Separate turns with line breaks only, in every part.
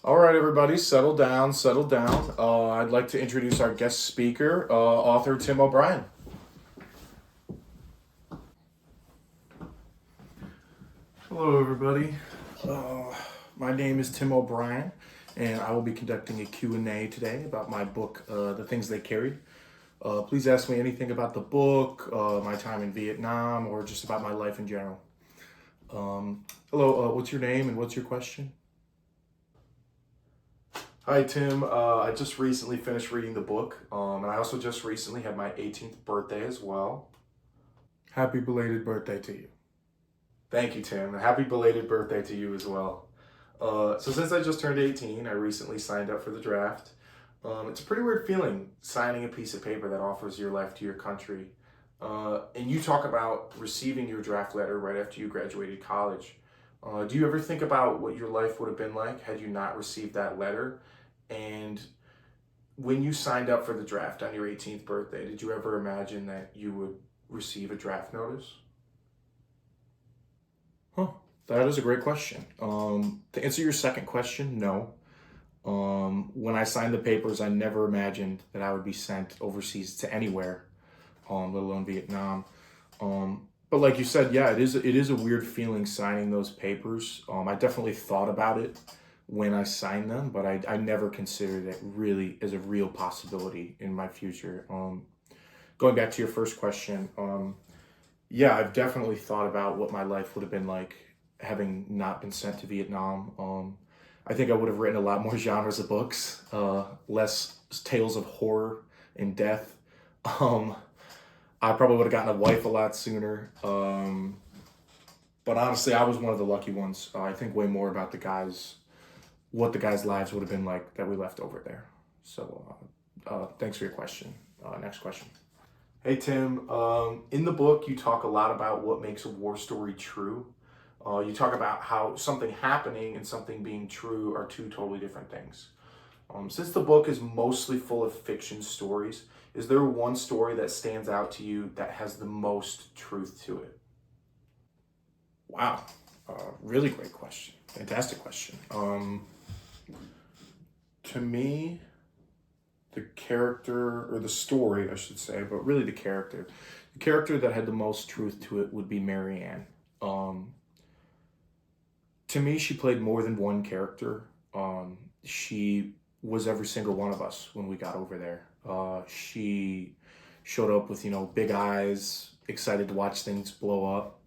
All right, everybody, settle down, settle down. I'd like to introduce our guest speaker, author Tim O'Brien. Hello, everybody. My name is Tim O'Brien, and I will be conducting a Q&A today about my book, The Things They Carried. Please ask me anything about the book, my time in Vietnam, or just about my life in general. Hello, what's your name and what's your question? Hi, Tim. I just recently finished reading the book, and I also just recently had my 18th birthday as well. Happy belated birthday to you. Thank you, Tim. Happy belated birthday to you as well. So since I just turned 18, I recently signed up for the draft. It's a pretty weird feeling signing a piece of paper that offers your life to your country. And you talk about receiving your draft letter right after you graduated college. Do you ever think about what your life would have been like had you not received that letter? And when you signed up for the draft on your 18th birthday, did you ever imagine that you would receive a draft notice? Huh. That is a great question. To answer your second question, no. When I signed the papers, I never imagined that I would be sent overseas to anywhere, let alone Vietnam. But like you said, yeah, it is a weird feeling signing those papers. I definitely thought about it when I signed them, but I never considered it really as a real possibility in my future. Going back to your first question, yeah, I've definitely thought about what my life would have been like having not been sent to Vietnam. I think I would have written a lot more genres of books, less tales of horror and death. Um, I probably would have gotten a wife a lot sooner. But honestly, I was one of the lucky ones. I think way more about what the guys' lives would have been like that we left over there. So, thanks for your question. Next question. Hey Tim, in the book you talk a lot about what makes a war story true. You talk about how something happening and something being true are two totally different things. Since the book is mostly full of fiction stories, is there one story that stands out to you that has the most truth to it? Wow, really great question. Fantastic question. To me, the character, or the story, I should say, but really the character that had the most truth to it would be Marianne. Um, to me, she played more than one character. She was every single one of us when we got over there. She showed up with, big eyes, excited to watch things blow up.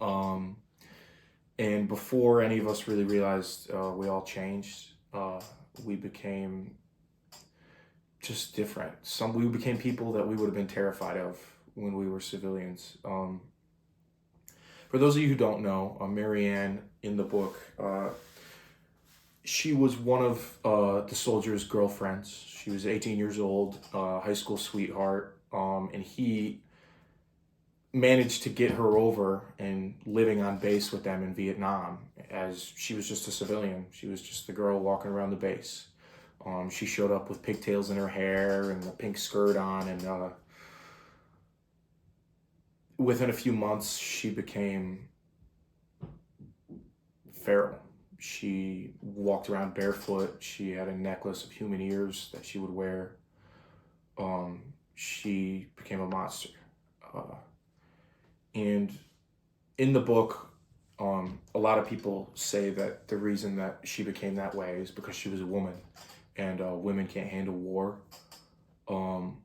And before any of us really realized, we all changed. We became just different. We became people that we would have been terrified of when we were civilians. For those of you who don't know, Marianne in the book, she was one of the soldier's girlfriends. She was 18 years old, high school sweetheart, and he managed to get her over and living on base with them in Vietnam as she was just a civilian. She was just the girl walking around the base. She showed up with pigtails in her hair and a pink skirt on, and within a few months, she became feral. She walked around barefoot. She had a necklace of human ears that she would wear. She became a monster. Uh, and in the book, a lot of people say that the reason that she became that way is because she was a woman, and women can't handle war. Um,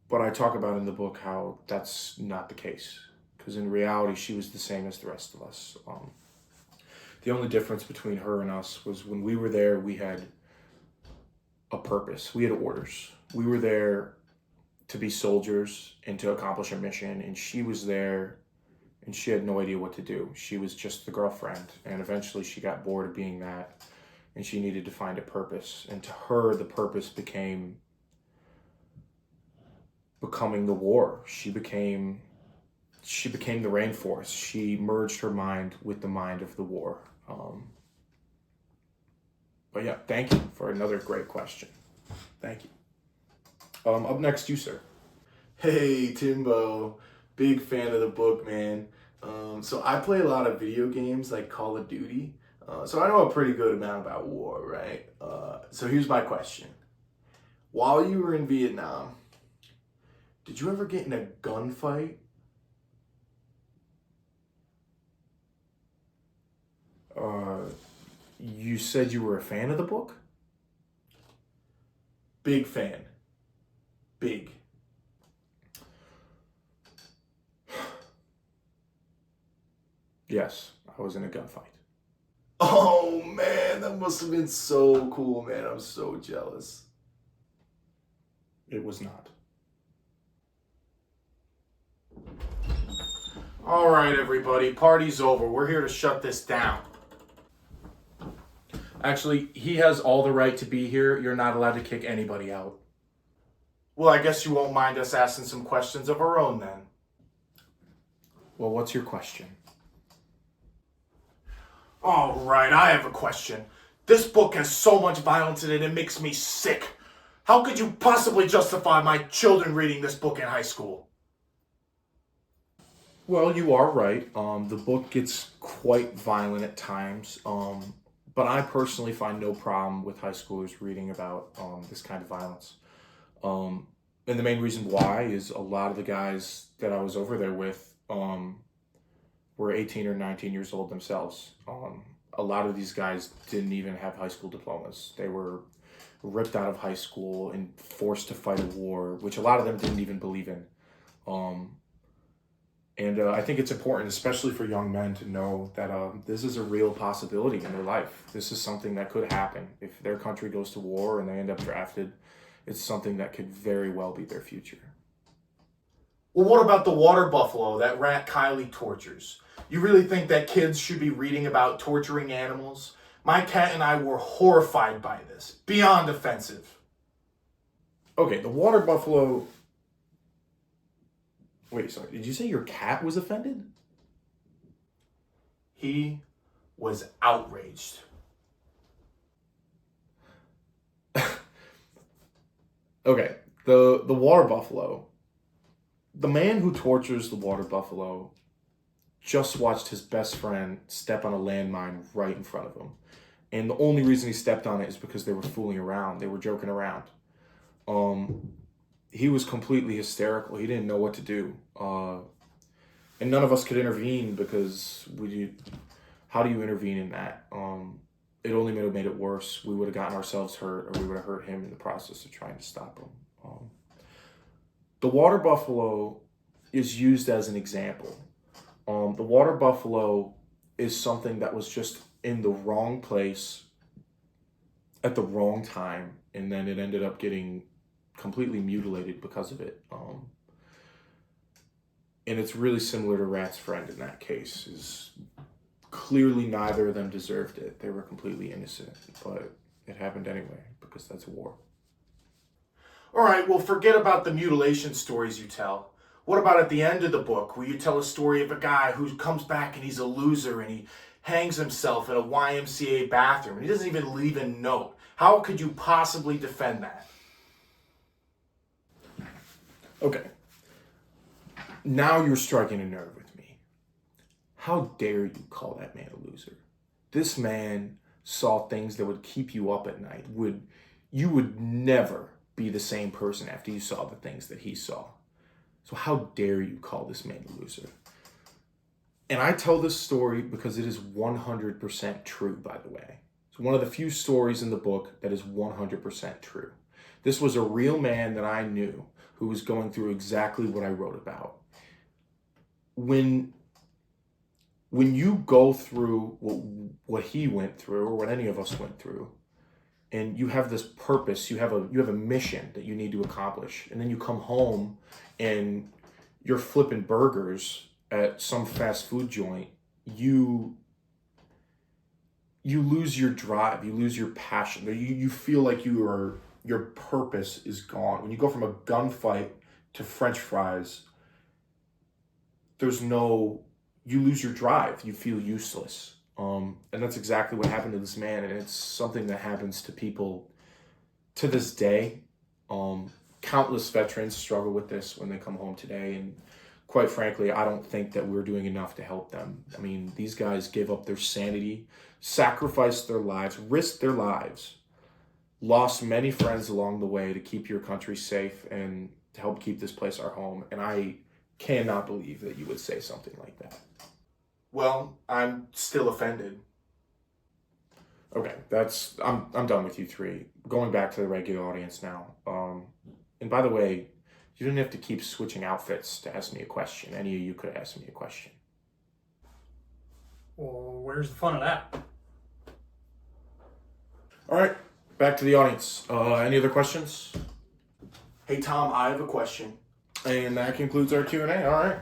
but I talk about in the book how that's not the case, because in reality, she was the same as the rest of us. The only difference between her and us was when we were there, we had a purpose. We had orders. We were there to be soldiers and to accomplish a mission, and she was there and she had no idea what to do. She was just the girlfriend, and eventually she got bored of being that, and she needed to find a purpose. And to her, the purpose becoming the war. She became the rainforest. She merged her mind with the mind of the war. But yeah, thank you for another great question. Thank you. Up next, you, sir. Hey, Timbo. Big fan of the book, man. So I play a lot of video games like Call of Duty.
So I know a pretty good amount about war, right? So here's my question. While you were in Vietnam, did you ever get in a gunfight?
Uh, you said you were a fan of the book?
Big fan. Big.
Yes, I was in a gunfight.
Oh man, that must have been so cool, man. I'm so jealous.
It was not.
All right, everybody, party's over. We're here to shut this down.
Actually, he has all the right to be here. You're not allowed to kick anybody out.
Well, I guess you won't mind us asking some questions of our own then.
Well, what's your question?
All right, I have a question. This book has so much violence in it, it makes me sick. How could you possibly justify my children reading this book in high school?
Well, you are right. The book gets quite violent at times. But I personally find no problem with high schoolers reading about this kind of violence. And the main reason why is a lot of the guys that I was over there with were 18 or 19 years old themselves. A lot of these guys didn't even have high school diplomas. They were ripped out of high school and forced to fight a war, which a lot of them didn't even believe in. And I think it's important, especially for young men, to know that this is a real possibility in their life. This is something that could happen. If their country goes to war and they end up drafted, it's something that could very well be their future.
Well, what about the water buffalo that Rat Kiley tortures? You really think that kids should be reading about torturing animals? My cat and I were horrified by this. Beyond offensive.
Okay, the water buffalo. Wait, sorry. Did you say your cat was offended?
He was outraged.
Okay, the water buffalo. The man who tortures the water buffalo just watched his best friend step on a landmine right in front of him. And the only reason he stepped on it is because they were fooling around. They were joking around. He was completely hysterical. He didn't know what to do. And none of us could intervene because how do you intervene in that? It only would have made it worse. We would have gotten ourselves hurt, or we would have hurt him in the process of trying to stop him. The water buffalo is used as an example. The water buffalo is something that was just in the wrong place at the wrong time, and then it ended up getting completely mutilated because of it. And it's really similar to Rat's friend in that case. Is clearly neither of them deserved it. They were completely innocent, but it happened anyway because that's war.
All right, well, forget about the mutilation stories you tell. What about at the end of the book where you tell a story of a guy who comes back and he's a loser and he hangs himself in a YMCA bathroom and he doesn't even leave a note? How could you possibly defend that?
Okay. Now you're striking a nerve with me. How dare you call that man a loser? This man saw things that would keep you up at night. You would never be the same person after you saw the things that he saw. So how dare you call this man a loser? And I tell this story because it is 100% true, by the way. It's one of the few stories in the book that is 100% true. This was a real man that I knew who was going through exactly what I wrote about. When you go through what he went through, or what any of us went through, and you have this purpose, you have a mission that you need to accomplish, and then you come home and you're flipping burgers at some fast food joint, you lose your drive, you lose your passion. You feel like your purpose is gone. When you go from a gunfight to French fries, you lose your drive. You feel useless. And that's exactly what happened to this man. And it's something that happens to people to this day. Countless veterans struggle with this when they come home today and quite frankly, I don't think that we're doing enough to help them. I mean, these guys gave up their sanity, sacrificed their lives, risked their lives, lost many friends along the way to keep your country safe and to help keep this place our home. And I cannot believe that you would say something like that.
Well, I'm still offended.
Okay, I'm done with you three. Going back to the regular audience now. And by the way, you didn't have to keep switching outfits to ask me a question. Any of you could ask me a question.
Well, where's the fun of that?
All right, back to the audience. Any other questions?
Hey, Tom, I have a question.
And that concludes our Q&A. All right.